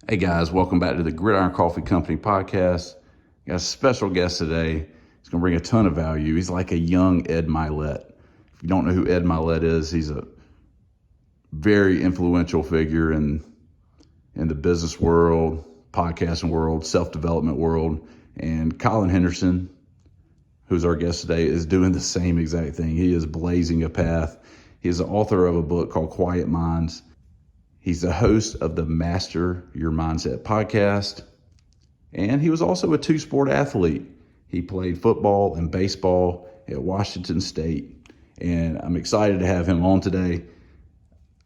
Hey guys, welcome back to the Gridiron Coffee Company podcast. Got a special guest today. He's going to bring a ton of value. He's like a young Ed Mylett. If you don't know who Ed Mylett is, he's a very influential figure in the business world, podcasting world, self-development world. And Collin Henderson, who's our guest today, is doing the same exact thing. He is blazing a path. He is the author of a book called Quiet Minds. He's the host of the Master Your Mindset podcast, and he was also a two-sport athlete. He played football and baseball at Washington State, and I'm excited to have him on today.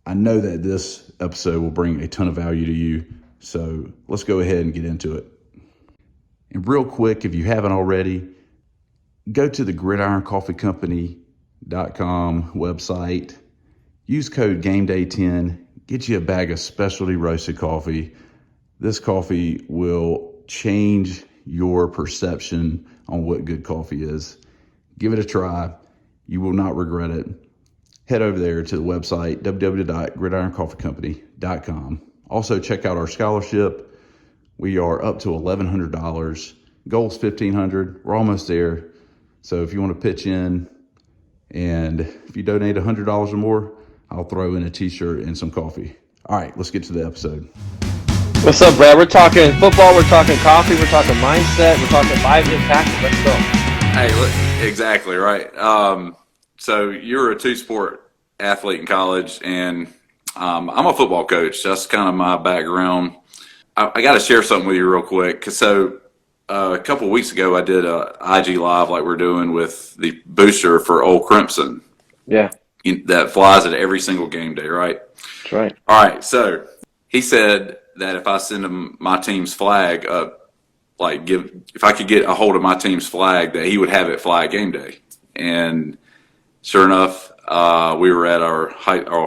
I know that this episode will bring a ton of value to you, so let's go ahead and get into it. And real quick, if you haven't already, go to the gridironcoffeecompany.com website, use code GameDay10, get you a bag of specialty roasted coffee. This coffee will change your perception on what good coffee is. Give it a try. You will not regret it. Head over there to the website, www.gridironcoffeecompany.com. Also, check out our scholarship. We are up to $1,100. Goal's $1,500. We're almost there. So if you want to pitch in, and if you donate $100 or more, I'll throw in a t-shirt and some coffee. All right, let's get to the episode. What's up, Brad? We're talking football, we're talking coffee, we're talking mindset, we're talking live impact. Let's go. Hey, look, exactly right. So you're a two-sport athlete in college, and I'm a football coach. That's kind of my background. I got to share something with you real quick. So a couple of weeks ago, I did a IG Live like we're doing with the booster for Old Crimson. Yeah. That flies at every single game day, right? That's right. All right, so he said that if I send him my team's flag up, if I could get a hold of my team's flag, that he would have it fly game day. And sure enough, we were at our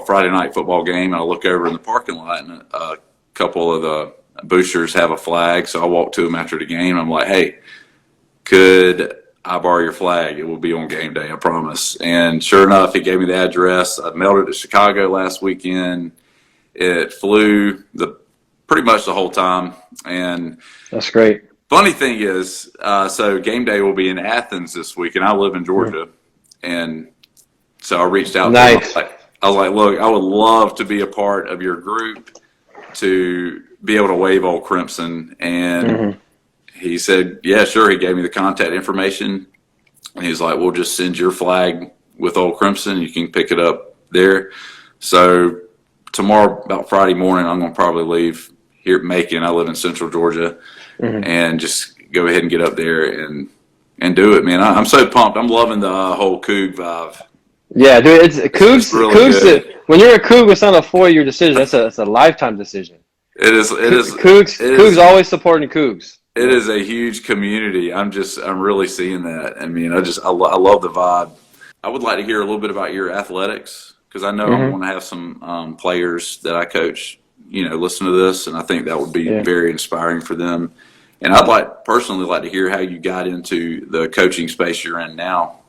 Friday night football game, and I look over in the parking lot, and a couple of the boosters have a flag. So I walk to them after the game. I'm like, hey, could I borrow your flag? It will be on game day, I promise. And sure enough, he gave me the address. I mailed it to Chicago last weekend. It flew pretty much the whole time. And that's great. Funny thing is, so game day will be in Athens this week, and I live in Georgia. And so I reached out to him. I was like, look, I would love to be a part of your group to be able to wave Old Crimson. And he said, yeah, sure. He gave me the contact information, and he's like, we'll just send your flag with Old Crimson. You can pick it up there. So tomorrow, about Friday morning, I'm going to probably leave here at Macon. I live in Central Georgia, and just go ahead and get up there and do it, man. I'm so pumped. I'm loving the whole Coug vibe. Yeah, dude, it's Cougs. Really Cougs. When you're a Coug, it's not a 4-year decision. It's a lifetime decition. It is. Cougs always supporting Cougs. It is a huge community. I'm really seeing that. I mean, I love the vibe. I would like to hear a little bit about your athletics, because I know I want to have some players that I coach, listen to this, and I think that would be very inspiring for them. And I'd personally like to hear how you got into the coaching space you're in now.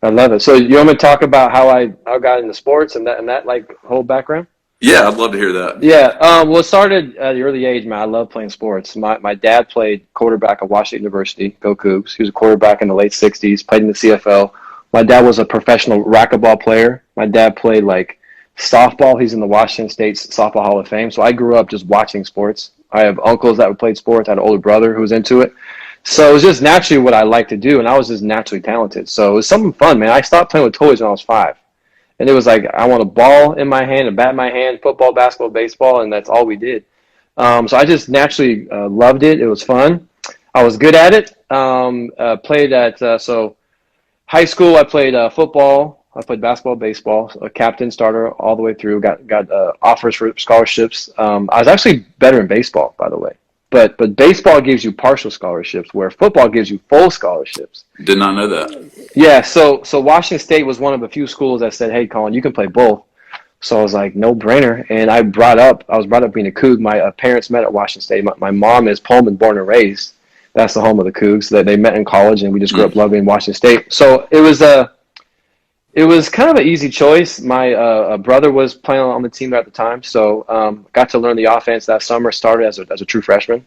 I love it. So you want me to talk about how I got into sports and that like whole background? Yeah, I'd love to hear that. Yeah, well, it started at the early age, man. I love playing sports. My dad played quarterback at Washington University, go Cougs. He was a quarterback in the late 60s, played in the CFL. My dad was a professional racquetball player. My dad played like softball. He's in the Washington State's Softball Hall of Fame. So I grew up just watching sports. I have uncles that played sports. I had an older brother who was into it. So it was just naturally what I liked to do, and I was just naturally talented. So it was something fun, man. I stopped playing with toys when I was 5. And it was like, I want a ball in my hand, a bat in my hand, football, basketball, baseball, and that's all we did. So I just naturally loved it. It was fun. I was good at it. Played at, high school, I played football. I played basketball, baseball, a captain, starter, all the way through. Got offers for scholarships. I was actually better in baseball, by the way. But baseball gives you partial scholarships, where football gives you full scholarships. Did not know that. Yeah, so Washington State was one of a few schools that said, hey, Collin, you can play both. So I was like, no brainer. And I was brought up being a Coug. My parents met at Washington State. My mom is Pullman, born and raised. That's the home of the Cougs. That they met in college, and we just grew up loving Washington State. So it was It was kind of an easy choice. My brother was playing on the team at the time, so got to learn the offense that summer. Started as a true freshman,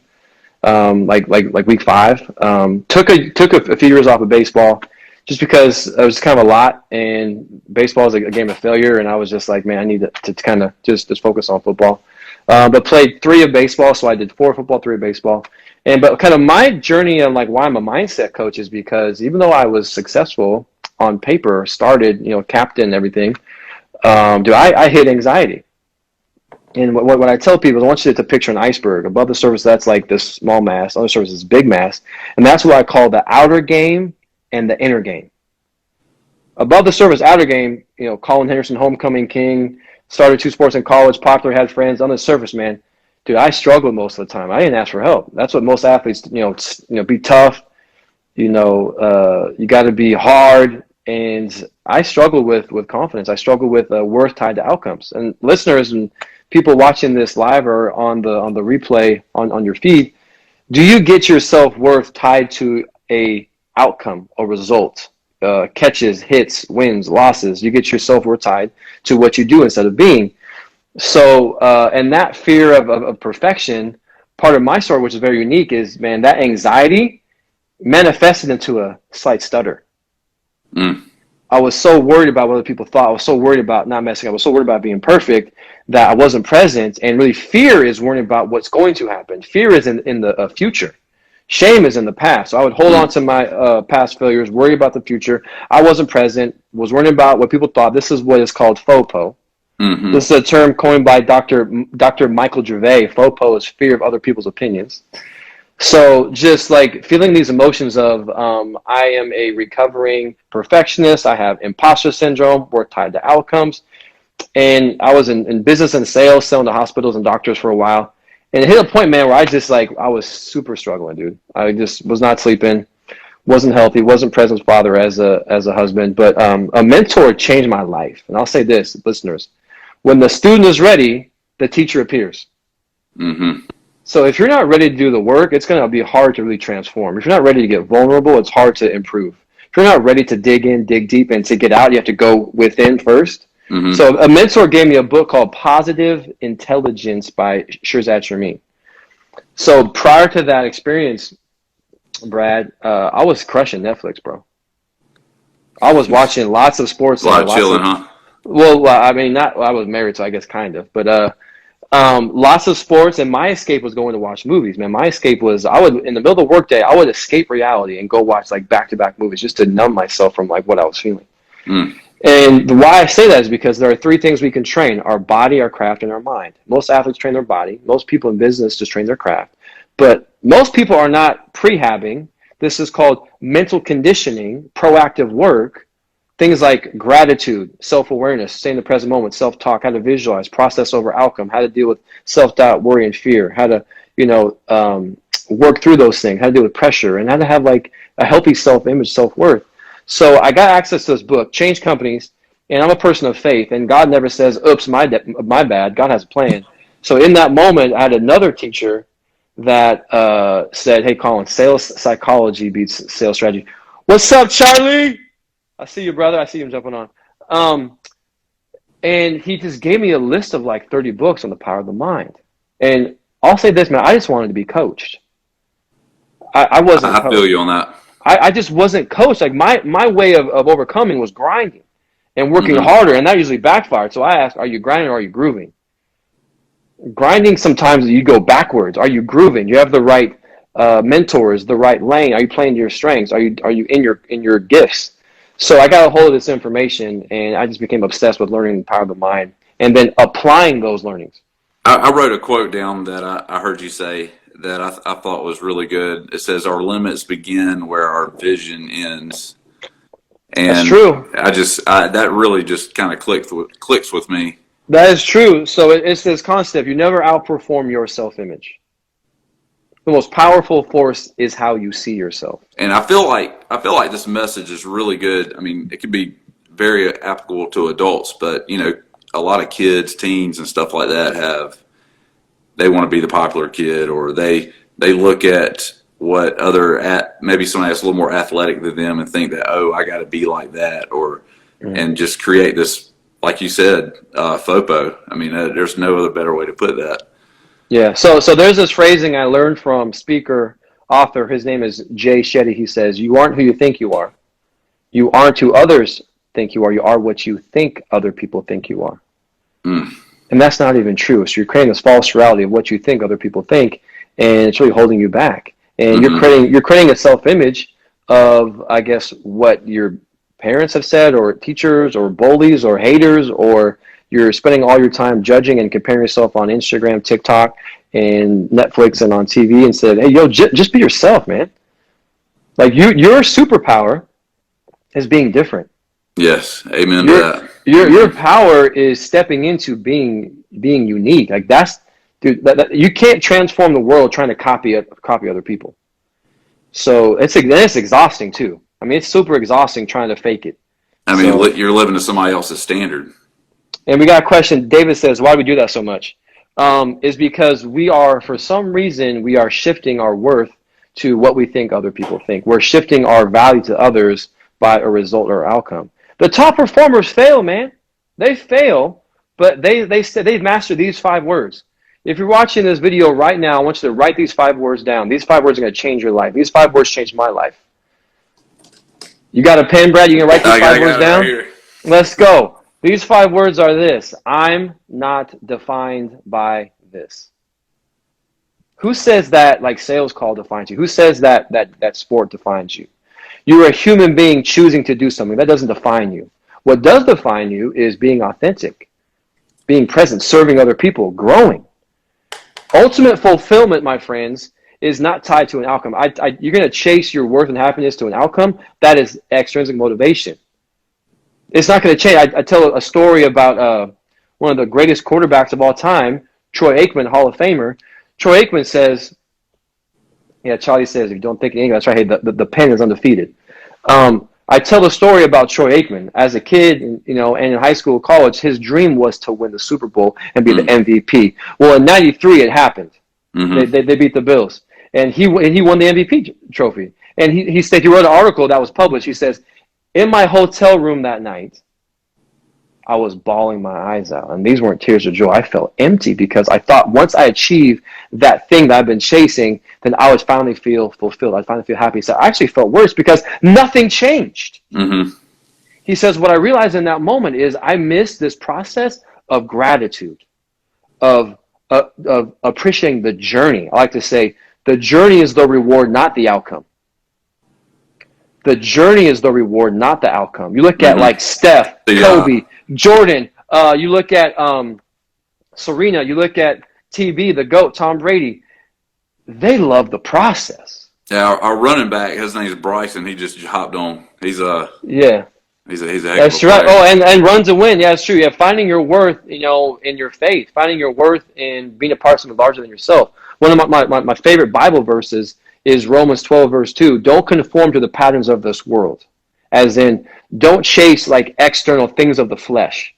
like week 5. Took a few years off of baseball just because it was kind of a lot, and baseball is a game of failure. And I was just like, man, I need to kind of just focus on football. But played 3 of baseball, so I did 4 football, 3 of baseball. But kind of my journey on like why I'm a mindset coach is because even though I was successful on paper, started, captain and everything, I hit anxiety. And what I tell people is I want you to picture an iceberg. Above the surface, that's like this small mass. On the surface is big mass. And that's what I call the outer game and the inner game. Above the surface, outer game, Collin Henderson, homecoming king, started 2 sports in college, popular, had friends. On the surface, man, dude, I struggled most of the time. I didn't ask for help. That's what most athletes, be tough. You got to be hard. And I struggle with confidence. I struggle with worth tied to outcomes. And listeners and people watching this live or on the replay on your feed, do you get your self-worth tied to a outcome, a result, catches, hits, wins, losses? You get your self-worth tied to what you do instead of being. So, and that fear of perfection, part of my story, which is very unique, is, man, that anxiety manifested into a slight stutter. I was so worried about what other people thought. I was so worried about not messing up. I was so worried about being perfect that I wasn't present. And really, fear is worrying about what's going to happen. Fear is in the future. Shame is in the past. So I would hold on to my past failures, worry about the future. I wasn't present, was worrying about what people thought. This is what is called FOPO. This is a term coined by Dr. Michael Gervais. FOPO is fear of other people's opinions. So just like feeling these emotions of I am a recovering perfectionist, I have imposter syndrome, we're tied to outcomes. And I was in business and sales, selling to hospitals and doctors for a while. And it hit a point, man, where I was super struggling, dude. I just was not sleeping, wasn't healthy, wasn't present father as a husband. But a mentor changed my life. And I'll say this, listeners, when the student is ready, the teacher appears. So if you're not ready to do the work, it's going to be hard to really transform. If you're not ready to get vulnerable, it's hard to improve. If you're not ready to dig deep, and to get out, you have to go within first. So a mentor gave me a book called Positive Intelligence by Shirzad Sharmin. So prior to that experience, Brad, I was crushing Netflix, bro. I was watching lots of sports. A lot of chilling, huh? Well, I mean, I was married, so I guess kind of. But lots of sports, and my escape was going to watch movies, man. My escape was, in the middle of the workday, I would escape reality and go watch like back-to-back movies just to numb myself from like what I was feeling. And why I say that is because there are 3 things we can train: our body, our craft, and our mind. Most athletes train their body. Most people in business just train their craft. But most people are not prehabbing. This is called mental conditioning, proactive work. Things like gratitude, self-awareness, stay in the present moment, self-talk, how to visualize, process over outcome, how to deal with self-doubt, worry, and fear, how to, work through those things, how to deal with pressure, and how to have like a healthy self-image, self-worth. So I got access to this book, Change Companies, and I'm a person of faith, and God never says, oops, my bad. God has a plan. So in that moment, I had another teacher that said, hey, Collin, sales psychology beats sales strategy. What's up, Charlie? I see you, brother. I see him jumping on. And he just gave me a list of like 30 books on the power of the mind. And I'll say this, man, I just wanted to be coached. I wasn't coached. I feel you on that. I just wasn't coached. Like my way of overcoming was grinding and working harder, and that usually backfired. So I asked, are you grinding or are you grooving? Grinding, sometimes you go backwards. Are you grooving? You have the right mentors, the right lane. Are you playing to your strengths? Are you in your gifts? So I got a hold of this information, and I just became obsessed with learning the power of the mind and then applying those learnings. I wrote a quote down that I heard you say that I thought was really good. It says, our limits begin where our vision ends. And that's true. That really just kind of clicks with me. That is true. So it's this concept. You never outperform your self-image. The most powerful force is how you see yourself. And I feel like this message is really good. I mean, it could be very applicable to adults, but a lot of kids, teens, and stuff like that they want to be the popular kid, or they look at what maybe somebody that's a little more athletic than them and think that, oh, I got to be like that, or and just create this, like you said, FOPO. I mean, there's no other better way to put that. Yeah. So there's this phrasing I learned from speaker, author. His name is Jay Shetty. He says, "You aren't who you think you are. You aren't who others think you are. You are what you think other people think you are." And that's not even true. So you're creating this false reality of what you think other people think, and it's really holding you back. And you're creating a self-image of, I guess, what your parents have said, or teachers, or bullies, or haters, or you're spending all your time judging and comparing yourself on Instagram, TikTok, and Netflix, and on TV, and said, "Hey, yo, just be yourself, man." Like your superpower is being different. Yes, amen to that. Your power is stepping into being unique. Like that's, dude. You can't transform the world trying to copy other people. So it's exhausting too. I mean, it's super exhausting trying to fake it. I mean, you're living to somebody else's standard. And we got a question. David says, "Why do we do that so much?" Is because for some reason, we are shifting our worth to what we think other people think. We're shifting our value to others by a result or outcome. The top performers fail, man. They fail, but they've mastered these 5 words. If you're watching this video right now, I want you to write these 5 words down. These 5 words are going to change your life. These 5 words changed my life. You got a pen, Brad? You can write these 5 words down? Right, let's go. These 5 words are this: I'm not defined by this. Who says that like sales call defines you? Who says that sport defines you? You're a human being choosing to do something. That doesn't define you. What does define you is being authentic, being present, serving other people, growing. Ultimate fulfillment, my friends, is not tied to an outcome. You're going to chase your worth and happiness to an outcome. That is extrinsic motivation. It's not going to change. I tell a story about one of the greatest quarterbacks of all time, Troy Aikman, Hall of Famer. Troy Aikman says, yeah, Charlie says, if you don't think in English, that's right. Hey, the pen is undefeated. I tell the story about Troy Aikman. As a kid, and in high school, college, his dream was to win the Super Bowl and be the MVP. Well, in '93, it happened. They beat the Bills, and he won the MVP trophy. And he said, he wrote an article that was published. He says, in my hotel room that night, I was bawling my eyes out. And these weren't tears of joy. I felt empty because I thought once I achieved that thing that I've been chasing, then I would finally feel fulfilled. I'd finally feel happy. So I actually felt worse because nothing changed. He says, what I realized in that moment is I missed this process of gratitude, of appreciating the journey. I like to say the journey is the reward, not the outcome. The journey is the reward, not the outcome. You look at like Steph, Kobe, Jordan. You look at Serena. You look at TB, the GOAT, Tom Brady. They love the process. Yeah, our running back, his name's Bryson. He just hopped on. He's a he's a heck that's of a right. player. Oh, and run to win. Yeah, it's true. Yeah, finding your worth, in your faith, finding your worth in being a part of something larger than yourself. One of my favorite Bible verses is Romans 12, verse 2. Don't conform to the patterns of this world. As in, don't chase like external things of the flesh.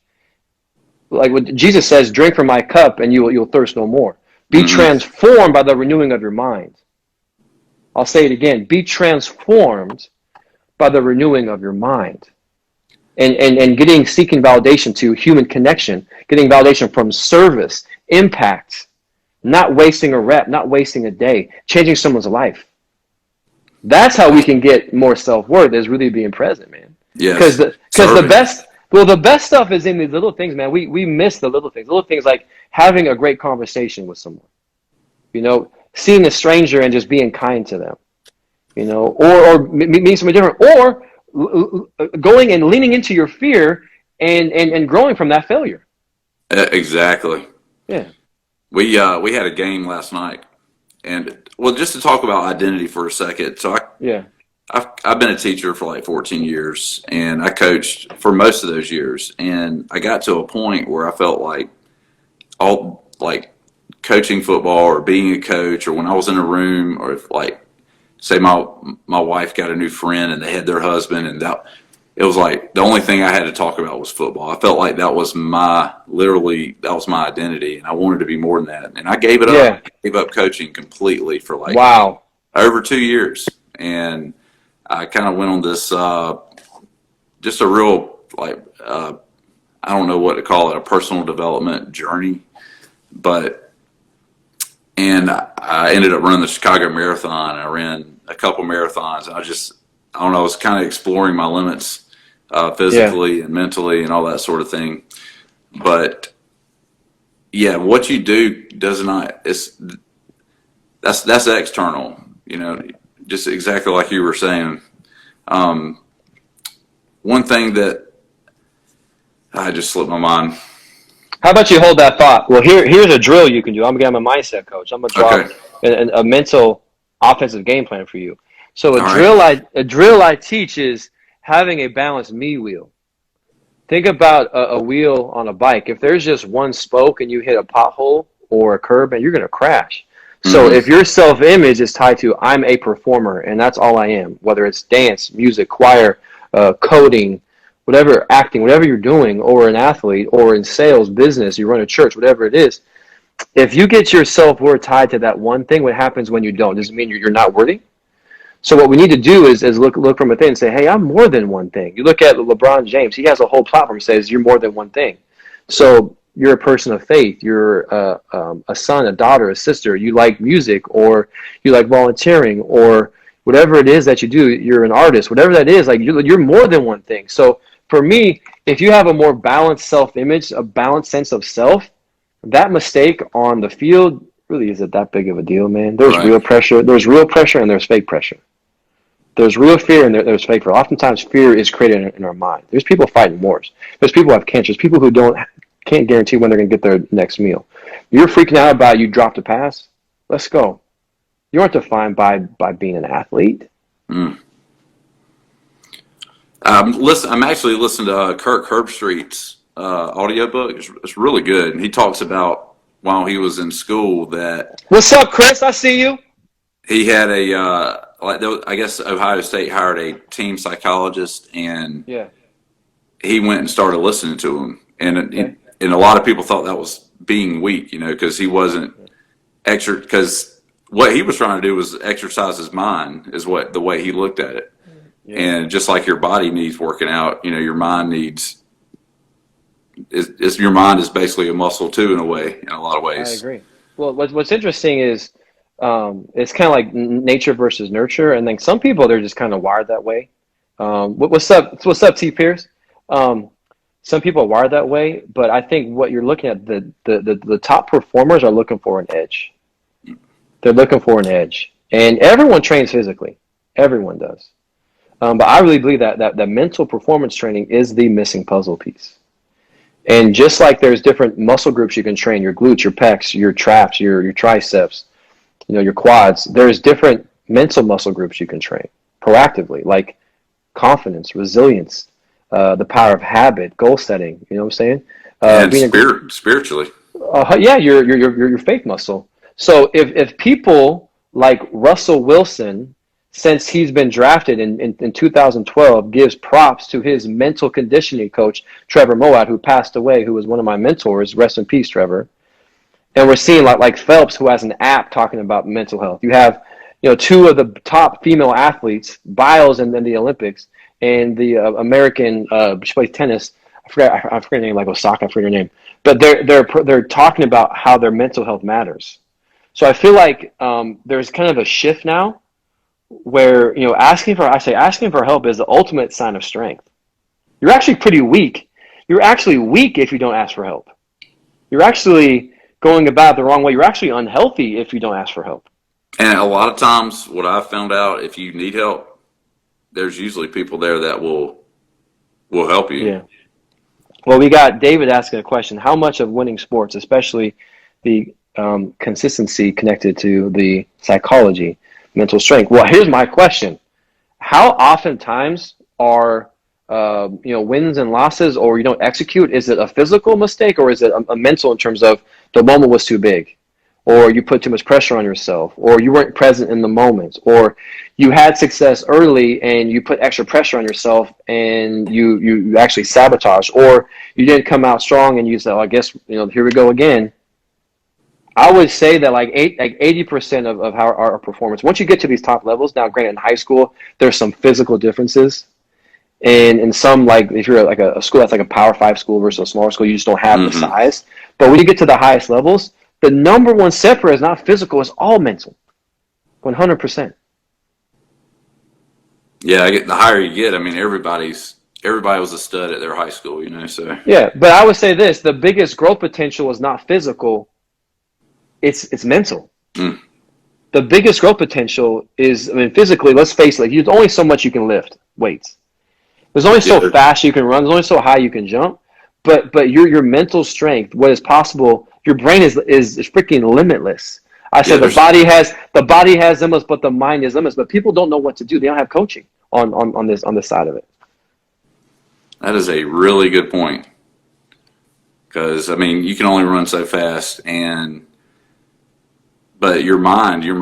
Like what Jesus says, drink from my cup and you'll thirst no more. Be transformed by the renewing of your mind. I'll say it again. Be transformed by the renewing of your mind. And seeking validation to human connection, getting validation from service, impact, not wasting a rep, not wasting a day, changing someone's life. That's how we can get more self-worth, is really being present, man. Yes. Because the best stuff is in these little things, man. We miss the little things. Little things like having a great conversation with someone. Seeing a stranger and just being kind to them. Or meeting someone different. Or going and leaning into your fear and growing from that failure. Exactly. Yeah. We had a game last night, and just to talk about identity for a second. So I've been a teacher for like 14 years, and I coached for most of those years. And I got to a point where I felt like coaching football or being a coach, or when I was in a room, or if say my wife got a new friend and they had their husband, and it was like the only thing I had to talk about was football. I felt like that was my identity, and I wanted to be more than that. And I gave it up. I gave up coaching completely for over 2 years. And I kind of went on this just a real like, I don't know what to call it, a personal development journey. And I ended up running the Chicago Marathon. I ran a couple marathons. I don't know, I was kind of exploring my limits physically and mentally and all that sort of thing. But yeah, what you do does not, that's external, just exactly like you were saying. One thing that I just slipped my mind. How about you hold that thought? Well, here's a drill you can do. I'm a mindset coach. I'm gonna draw a mental offensive game plan for you. So a drill I teach is having a balanced me wheel. Think about a wheel on a bike. If there's just one spoke and you hit a pothole or a curb, and you're gonna crash. So if your self-image is tied to I'm a performer and that's all I am, whether it's dance, music, choir, coding, whatever, acting, whatever you're doing, or an athlete, or in sales, business, you run a church, whatever it is, if you get your self-worth tied to that one thing, what happens when you don't? Does it mean you're not worthy? So what we need to do is look from within and say, hey, I'm more than one thing. You look at LeBron James, he has a whole platform that says you're more than one thing. So you're a person of faith, you're a son, a daughter, a sister, you like music, or you like volunteering, or whatever it is that you do, you're an artist, whatever that is, like you're more than one thing. So for me, if you have a more balanced self-image, a balanced sense of self, that mistake on the field really isn't that big of a deal, man. There's real pressure. There's real pressure and there's fake pressure. There's real fear and there's fake fear. Oftentimes, fear is created in our mind. There's people fighting wars. There's people who have cancer. There's people who can't guarantee when they're going to get their next meal. You're freaking out about you dropped a pass. Let's go. You aren't defined by being an athlete. I'm actually listening to Kirk Herbstreit's audiobook. It's really good. And he talks about while he was in school that. What's up, Chris? I see you. He had I guess Ohio State hired a team psychologist, and he went and started listening to him. And a lot of people thought that was being weak, because he wasn't extra. Because what he was trying to do was exercise his mind, is the way he looked at it. And just like your body needs working out, your mind needs. Your mind is basically a muscle too, in a lot of ways. I agree. Well, what's interesting is it's kind of like nature versus nurture, and then some people, they're just kind of wired that way. What's up, T. Pierce? Some people are wired that way, but I think what you're looking at, the top performers are looking for an edge. They're looking for an edge, and everyone trains physically. Everyone does. But I really believe that mental performance training is the missing puzzle piece. And just like there's different muscle groups you can train, your glutes, your pecs, your traps, your triceps, your quads, there's different mental muscle groups you can train proactively, like confidence, resilience, the power of habit, goal setting, you know what I'm saying? And spiritually. Your faith muscle. So if people like Russell Wilson, since he's been drafted in 2012, gives props to his mental conditioning coach, Trevor Moawad, who passed away, who was one of my mentors. Rest in peace, Trevor. And we're seeing like Phelps, who has an app talking about mental health. You have, two of the top female athletes, Biles in the Olympics, and the American, she plays tennis. I forget her name, like Osaka. I forget her name. But they're talking about how their mental health matters. So I feel like there's kind of a shift now, where asking for help is the ultimate sign of strength. You're actually pretty weak. You're actually weak if you don't ask for help. You're actually going about the wrong way. You're actually unhealthy if you don't ask for help. And a lot of times, what I've found out, if you need help, there's usually people there that will help you. Yeah. Well, we got David asking a question: how much of winning sports, especially the consistency connected to the psychology, mental strength? Well, here's my question: how oftentimes are wins and losses, or you don't execute? Is it a physical mistake, or is it a mental in terms of the moment was too big, or you put too much pressure on yourself, or you weren't present in the moment, or you had success early and you put extra pressure on yourself and you actually sabotage, or you didn't come out strong and you said, I guess here we go again. I would say that like 80% of how our performance, once you get to these top levels, now granted in high school, there's some physical differences. And in some, like if you're like a school that's like a Power 5 school versus a smaller school, you just don't have the size. But when you get to the highest levels, the number one separator is not physical, it's all mental. 100%. Yeah, the higher you get, I mean, everybody was a stud at their high school, you know. So Yeah, but I would say this: the biggest growth potential is not physical; it's mental. Mm. The biggest growth potential is, I mean, physically. Let's face it: like, there's only so much you can lift weights. There's only so fast you can run. There's only so high you can jump. But your mental strength, what is possible, your brain is freaking limitless. I said the body has limits, but the mind is limitless. But people don't know what to do. They don't have coaching on this side of it. that is a really good point. Because I mean, you can only run so fast, but your mind, you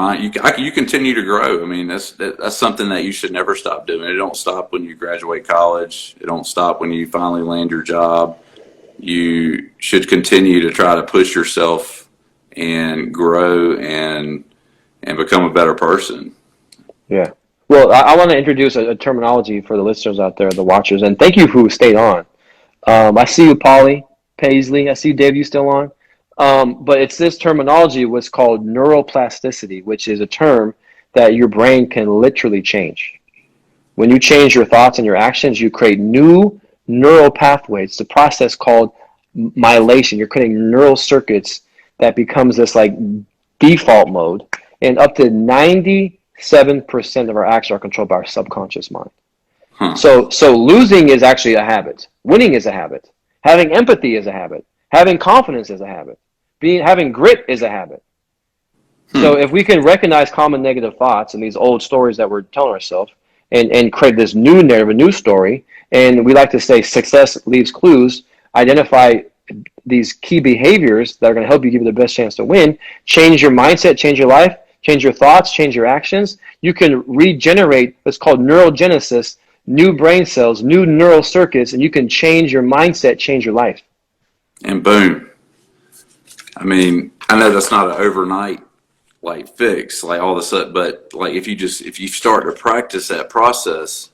continue to grow. I mean, that's something that you should never stop doing. It don't stop when you graduate college. It don't stop when you finally land your job. You should continue to try to push yourself and grow and become a better person. Yeah. Well, I want to introduce a terminology for the listeners out there, the watchers, and thank you who stayed on. I see you, Polly, Paisley. I see you, Dave. You still on? But it's this terminology, what's called neuroplasticity, which is a term that your brain can literally change. When you change your thoughts and your actions, you create new neural pathways. It's a process called myelination. You're creating neural circuits that becomes this like default mode, and up to 97% of our actions are controlled by our subconscious mind. So losing is actually a habit. Winning is a habit. Having empathy is a habit. Having confidence is a habit. Having grit is a habit. So if we can recognize common negative thoughts and these old stories that we're telling ourselves and create this new narrative, a new story, and we like to say success leaves clues, identify these key behaviors that are going to help you give you the best chance to win, change your mindset, change your life, change your thoughts, change your actions, you can regenerate what's called neurogenesis, new brain cells, new neural circuits, and you can change your mindset, change your life. And boom. I mean, I know that's not an overnight like fix, like all of a sudden, but like if you start to practice that process,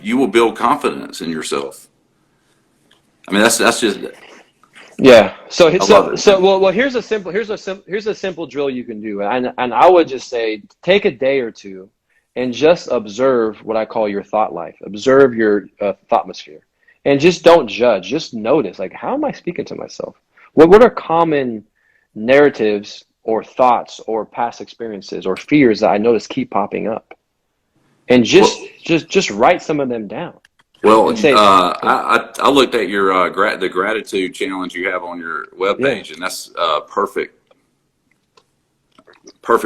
you will build confidence in yourself. I mean, that's just yeah. So here's a simple drill you can do, and I would just say take a day or two and just observe what I call your thought life. Observe your thoughtmosphere, and just don't judge. Just notice, like, how am I speaking to myself? What are common narratives or thoughts or past experiences or fears that I notice keep popping up? And just write some of them down. Well, I looked at your the gratitude challenge you have on your webpage, and that's perfect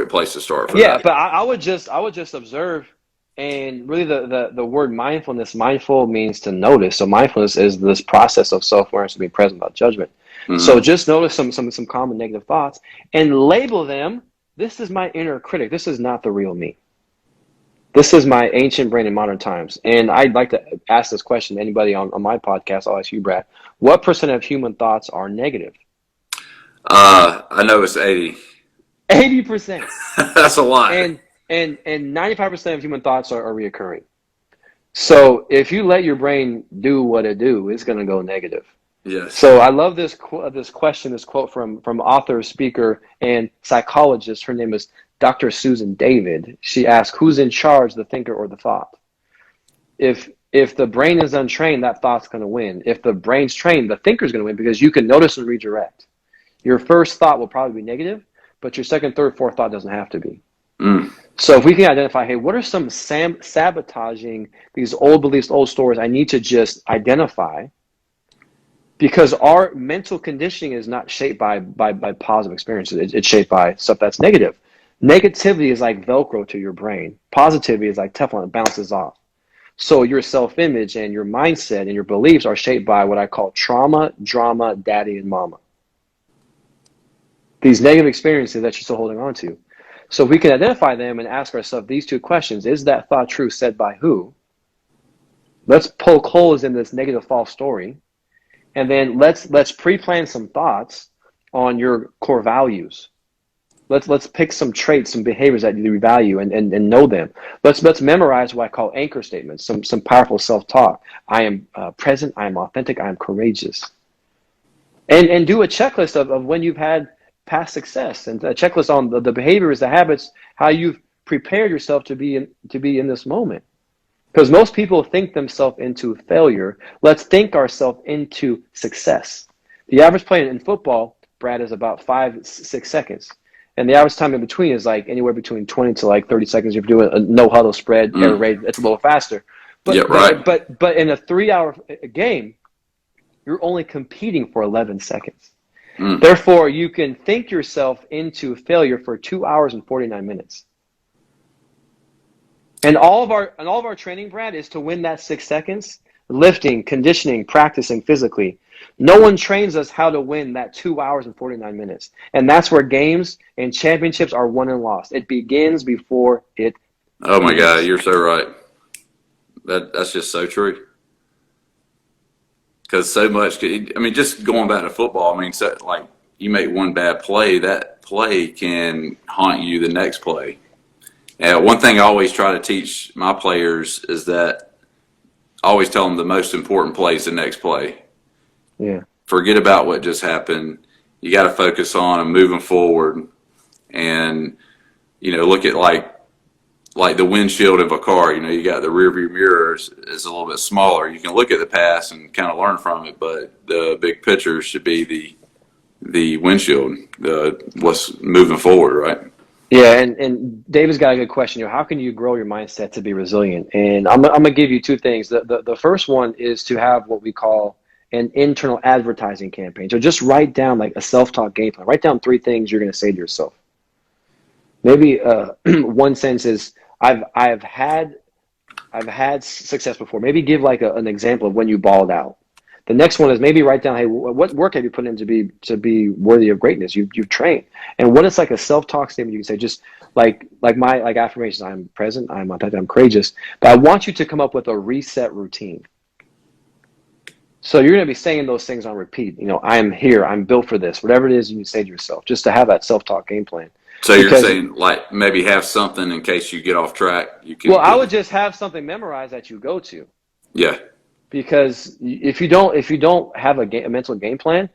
place to start for that. But I would just observe, and really the word mindfulness, mindful means to notice. So mindfulness is this process of self-awareness, being present without judgment. Mm-hmm. So just notice some common negative thoughts and label them. This is my inner critic. This is not the real me. This is my ancient brain in modern times. And I'd like to ask this question to anybody on my podcast. I'll ask you, Brad. What % of human thoughts are negative? I know it's 80. 80%. That's a lot. And 95% of human thoughts are reoccurring. So if you let your brain do what it do, it's going to go negative. Yes. So I love this quote from author, speaker, and psychologist. Her name is Dr. Susan David. She asked, who's in charge, the thinker or the thought? If the brain is untrained, that thought's going to win. If the brain's trained, the thinker's going to win, because you can notice and redirect. Your first thought will probably be negative, but your second, third, fourth thought doesn't have to be. So if we can identify, hey, what are some sabotaging these old beliefs, old stories I need to just identify? Because our mental conditioning is not shaped by positive experiences. It's shaped by stuff that's negative. Negativity is like Velcro to your brain. Positivity is like Teflon, it bounces off. So your self-image and your mindset and your beliefs are shaped by what I call trauma, drama, daddy, and mama. These negative experiences that you're still holding on to. So if we can identify them and ask ourselves these two questions: is that thought true? Said by who? Let's poke holes in this negative false story. And then let's pre-plan some thoughts on your core values. Let's pick some traits, some behaviors that you value and know them. Let's memorize what I call anchor statements, some powerful self-talk. I am present, I am authentic, I am courageous. And do a checklist of when you've had past success, and a checklist on the behaviors, the habits, how you've prepared yourself to be in this moment. Because most people think themselves into failure. Let's think ourselves into success. The average play in football, Brad, is about 5-6 seconds. And the average time in between is like anywhere between 20 to like 30 seconds. If you're doing a no huddle spread, air raid, it's a little faster. But, yeah, right. But in a 3-hour game, you're only competing for 11 seconds. Therefore, you can think yourself into failure for 2 hours and 49 minutes. And all of our training, Brad, is to win that 6 seconds, lifting, conditioning, practicing physically. No one trains us how to win that 2 hours and 49 minutes. And that's where games and championships are won and lost. It begins before it Oh my God, you're so right. That's just so true. Because so much, I mean, just going back to football, I mean, so, like, you make one bad play, that play can haunt you the next play. And one thing I always try to teach my players is that I always tell them the most important play is the next play. Yeah. Forget about what just happened. You got to focus on moving forward, and look at like the windshield of a car. You got the rear view mirror is a little bit smaller. You can look at the past and kind of learn from it, but the big picture should be the windshield, what's moving forward, right? Yeah, and David's got a good question. How can you grow your mindset to be resilient? And I'm gonna give you two things. The first one is to have what we call an internal advertising campaign. So just write down like a self-talk game plan. Write down 3 things you're going to say to yourself. Maybe one sentence is I've had success before. Maybe give like an example of when you balled out. The next one is maybe write down, hey, what work have you put in to be worthy of greatness? You've trained, and what is like a self-talk statement you can say, just like my affirmations. I'm present. I'm authentic. I'm courageous. But I want you to come up with a reset routine. So you're going to be saying those things on repeat. I am here. I'm built for this. Whatever it is you say to yourself, just to have that self-talk game plan. So you're saying like maybe have something in case you get off track. Well, I would just have something memorized that you go to. Yeah. Because if you don't have a mental game plan,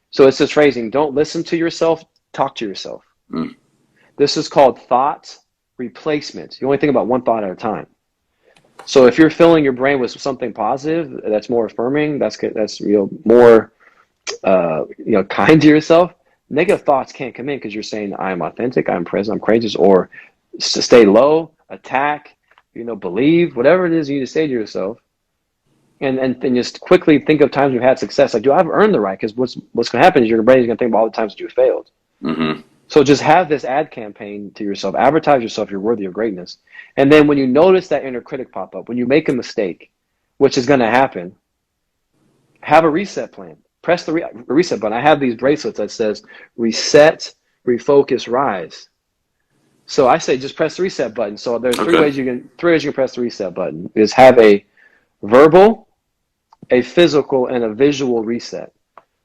so it's this phrasing: don't listen to yourself, talk to yourself. This is called thought replacement. You only think about one thought at a time. So if you're filling your brain with something positive, that's more affirming, that's more kind to yourself, negative thoughts can't come in because you're saying I'm authentic, I'm present, I'm courageous, or stay low, attack, believe, whatever it is you need to say to yourself. And just quickly think of times you've had success. Like, do I earned the right? Because what's going to happen is your brain is going to think about all the times that you failed. Mm-hmm. So just have this ad campaign to yourself. Advertise yourself. You're worthy of greatness. And then when you notice that inner critic pop up, when you make a mistake, which is going to happen, have a reset plan. Press the reset button. I have these bracelets that says reset, refocus, rise. So I say just press the reset button. So there's three ways you can press the reset button. Is have a verbal, a physical, and a visual reset.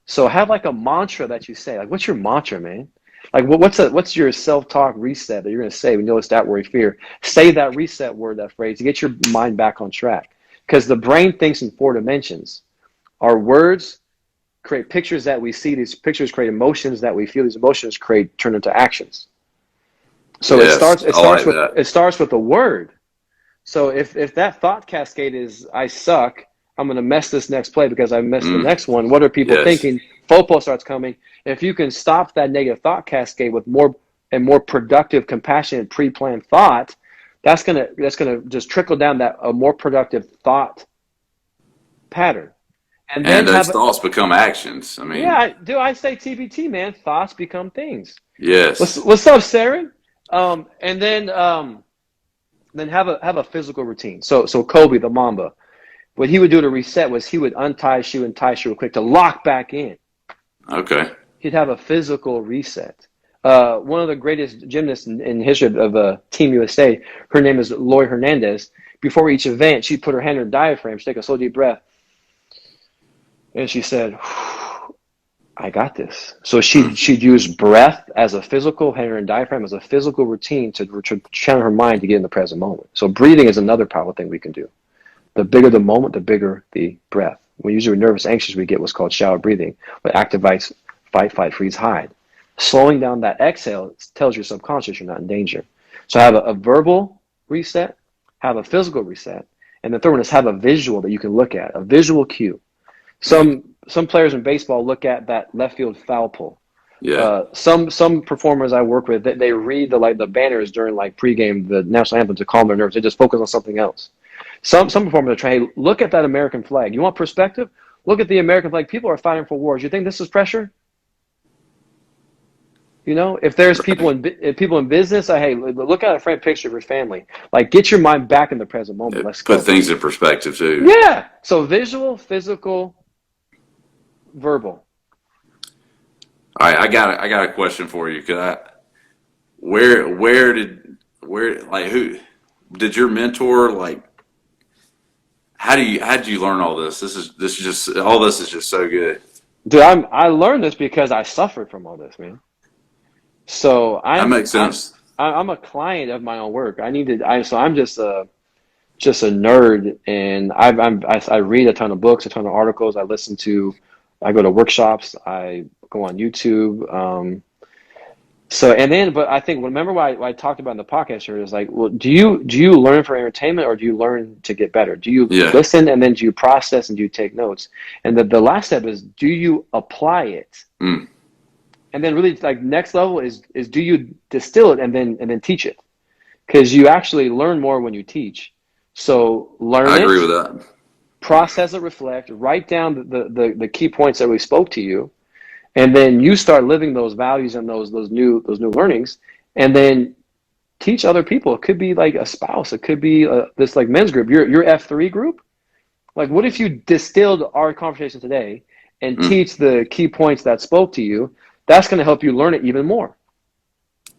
So have like a mantra that you say. Like, what's your mantra, man? Like, what's your self-talk reset that you're going to say when you notice doubt, worry, fear? Say that reset word, that phrase, to get your mind back on track. Because the brain thinks in 4 dimensions. Our words create pictures that we see. These pictures create emotions that we feel. These emotions turn into actions. So it starts with a word. So if that thought cascade is I suck, I'm going to mess this next play because I messed the next one. What are people thinking? FOPO starts coming. If you can stop that negative thought cascade with more productive, compassionate, pre-planned thought, that's gonna just trickle down a more productive thought pattern. And then those thoughts become actions. I mean, I say TBT, man. Thoughts become things. Yes. What's up, Sarah? And then have a physical routine. So Kobe, the Mamba, what he would do to reset was he would untie a shoe and tie a shoe real quick to lock back in. Okay. He'd have a physical reset. One of the greatest gymnasts in history of Team USA, her name is Loy Hernandez. Before each event, she'd put her hand in her diaphragm, she'd take a slow deep breath, and she said, I got this. So she'd use breath as a physical, her and diaphragm as a physical routine to channel her mind to get in the present moment. So breathing is another powerful thing we can do. The bigger the moment, the bigger the breath. When usually we're nervous, anxious, we get what's called shallow breathing, what activates fight, flight, freeze, hide. Slowing down that exhale tells your subconscious you're not in danger. So have a verbal reset, have a physical reset, and the third one is have a visual that you can look at, a visual cue. Some players in baseball look at that left field foul pole. Yeah. Some performers I work with, they read the banners during like pregame, the national anthem to calm their nerves. They just focus on something else. Some performers are trying, hey, look at that American flag. You want perspective? Look at the American flag. People are fighting for wars. You think this is pressure? You know, if there's people in business, hey, look at a frame picture of your family. Like, get your mind back in the present moment. Let's go. Put things in perspective too. Yeah. So visual, physical, verbal. All right, I got a question for you. Who did your mentor like? How did you learn all this? This is just so good. Dude, I learned this because I suffered from all this, man. So that makes sense. I'm a client of my own work. So I'm just a nerd, and I read a ton of books, a ton of articles. I go to workshops. I go on YouTube. But I think remember what I talked about in the podcast here is like, well, do you learn for entertainment or do you learn to get better? Do you listen and then do you process and do you take notes? And the last step is, do you apply it? Mm. And then really like next level is do you distill it and then teach it? Because you actually learn more when you teach. So learn I agree with that. Process it, reflect, write down the key points that we spoke to you. And then you start living those values and those new learnings, and then teach other people. It could be like a spouse. It could be this like men's group. Your F3 group. Like, what if you distilled our conversation today and teach the key points that spoke to you? That's going to help you learn it even more.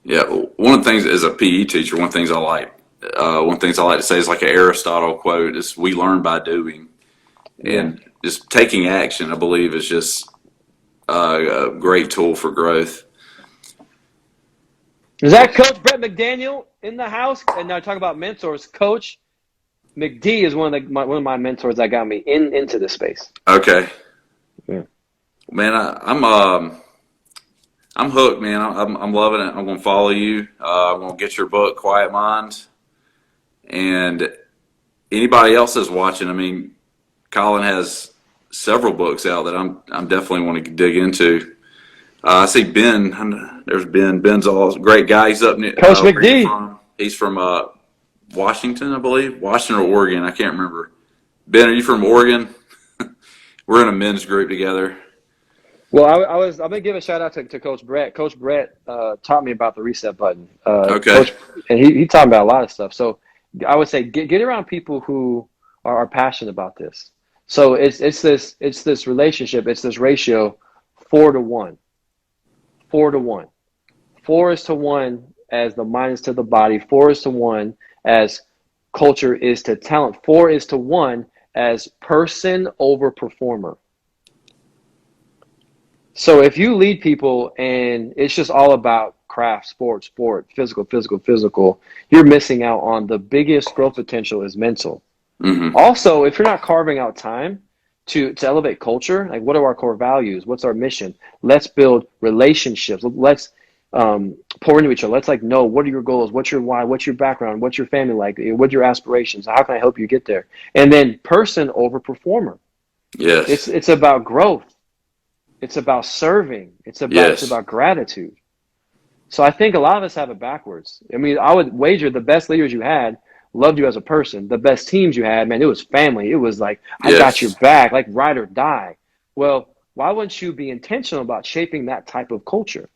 Yeah, one of the things as a PE teacher, one of the things I like to say is like an Aristotle quote: "Is we learn by doing," and just taking action. I believe is just a great tool for growth. Is that Coach Brett McDaniel in the house? And now talk about mentors. Coach McD is one of my mentors that got me into this space. Okay. Yeah. Man, I'm hooked, man. I'm loving it. I'm gonna follow you. I'm gonna get your book, Quiet Mind. And anybody else that's watching, I mean, Collin has several books out that I'm definitely want to dig into. I see Ben. There's Ben. Ben's a great guy. He's up near Coach McD. He's from Washington, I believe. Washington or Oregon. I can't remember. Ben, are you from Oregon? We're in a men's group together. Well, I'm gonna give a shout out to Coach Brett. Coach Brett taught me about the reset button. Okay. And he taught me about a lot of stuff. So I would say get around people who are passionate about this. So it's this relationship. It's this ratio, 4-to-1. 4-to-1. 4 is to 1 as the mind is to the body. 4 is to 1 as culture is to talent. 4 is to 1 as person over performer. So if you lead people and it's just all about craft, sport, physical, you're missing out on the biggest growth potential is mental. Mm-hmm. Also, if you're not carving out time to elevate culture, like what are our core values? What's our mission? Let's build relationships. Let's pour into each other. Let's know what are your goals? What's your why? What's your background? What's your family like? What's your aspirations? How can I help you get there? And then person over performer. Yes. It's about growth. It's about serving. It's about gratitude. So I think a lot of us have it backwards. I mean, I would wager the best leaders you had loved you as a person. The best teams you had, man, it was family. It was like, I got your back, like ride or die. Well, why wouldn't you be intentional about shaping that type of culture?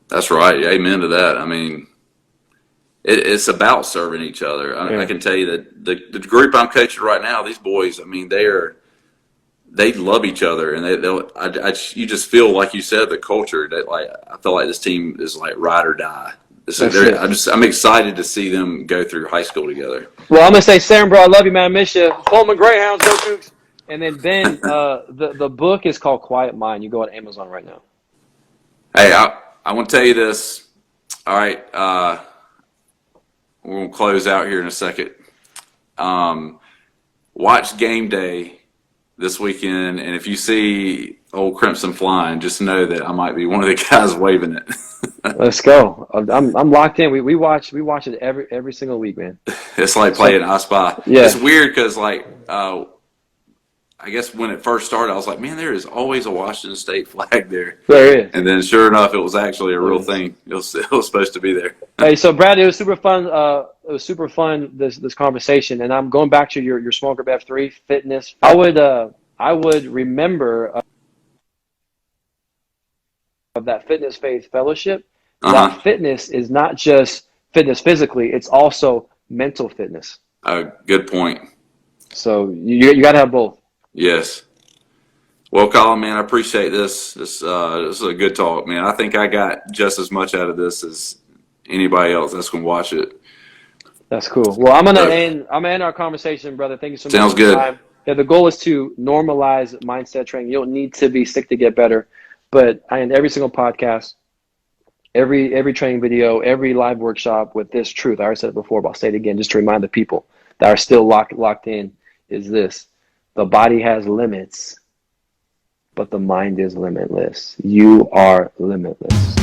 That's right. Amen to that. I mean, it's about serving each other. I can tell you that the group I'm coaching right now, these boys, I mean, they love each other, and you just feel, like you said, the culture that I feel like this team is like ride or die. I'm excited to see them go through high school together. Well, I'm gonna say, Sam, bro, I love you, man. I miss you. Pullman Greyhounds, go Cougs. And then Ben, the book is called Quiet Mind. You go on Amazon right now. Hey, I want to tell you this. All right, we're going to close out here in a second. Watch Game Day this weekend, and if you see old Crimson flying, just know that I might be one of the guys waving it. Let's go. I'm locked in. We watch it every single week, man. It's like playing I Spy. Yeah. It's weird because I guess when it first started, I was like, man, there is always a Washington State flag there. There is. And then sure enough, it was actually a real thing. It was supposed to be there. Hey, so Brad, it was super fun. It was super fun, this conversation. And I'm going back to your small group F3 fitness. I would remember of that fitness faith fellowship. That fitness is not just fitness physically, it's also mental fitness. Good point. So you got to have both. Yes. Well, Collin, man, I appreciate this. This is a good talk, man. I think I got just as much out of this as anybody else that's going to watch it. That's cool. Well, I'm gonna end our conversation, brother. Thank you so much. Sounds for your good. time. Yeah, the goal is to normalize mindset training. You don't need to be sick to get better, but I end every single podcast, every training video, every live workshop with this truth. I already said it before, but I'll say it again just to remind the people that are still locked in. Is this: the body has limits, but the mind is limitless. You are limitless.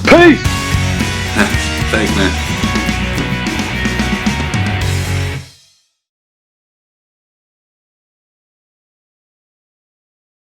Peace. Thanks, man.